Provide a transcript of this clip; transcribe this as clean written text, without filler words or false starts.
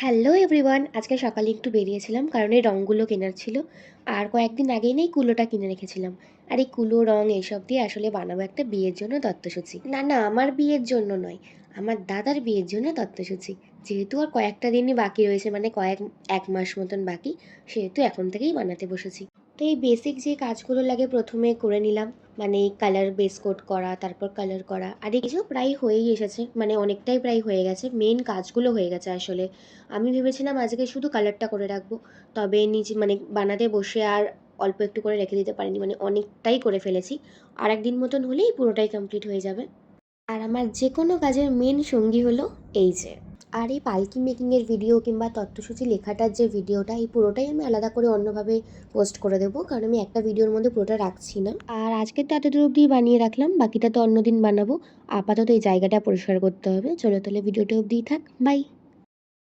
Hello everyone, আজকে সকালে একটু বেরিয়েছিলাম কারণ এই রঙগুলো কেনার ছিল। আর কয়েকদিন আগেই না এই কুলোটা কিনে রেখেছিলাম। আর এই কুলো রং এইসব দিয়ে আসলে বানাবো একটা বিয়ের জন্য তত্ত্বসূচি। না না, আমার বিয়ের জন্য নয়, আমার দাদার বিয়ের জন্য তত্ত্বসূচি। যেহেতু আর কয়েকটা দিনই বাকি রয়েছে, মানে এক মাস মতন বাকি, সেহেতু এখন থেকেই বানাতে বসেছি। তো এই বেসিক যে কাজগুলো লাগে প্রথমে করে নিলাম, মানে কালার বেস কোট করা, তারপর কালার করা, আর এই কিছু প্রায় হয়েই এসেছে, মানে অনেকটাই প্রায় হয়ে গেছে, মেন কাজগুলো হয়ে গেছে আসলে। আমি ভেবেছিলাম আজকে শুধু কালারটা করে রাখবো, তবে নিচে মানে বানাতে বসে আর অল্প একটু করে রেখে দিতে পারিনি, মানে অনেকটাই করে ফেলেছি। আর একদিন মতন হলেই পুরোটাই কমপ্লিট হয়ে যাবে। আর আমার যে কোনো কাজের মেন সঙ্গী হলো এই যে, আর এই পালকি মেকিংয়ের ভিডিও কিংবা তথ্যসূচি লেখাটার যে ভিডিওটা, এই পুরোটাই আমি আলাদা করে অন্যভাবে পোস্ট করে দেবো, কারণ আমি একটা ভিডিওর মধ্যে পুরোটা রাখছি না। আর আজকে তো এতদূর অবধি বানিয়ে রাখলাম, বাকিটা তো অন্যদিন বানাবো। আপাতত এই জায়গাটা পরিষ্কার করতে হবে। চলো তাহলে ভিডিওটা অবধিই থাক, বাই।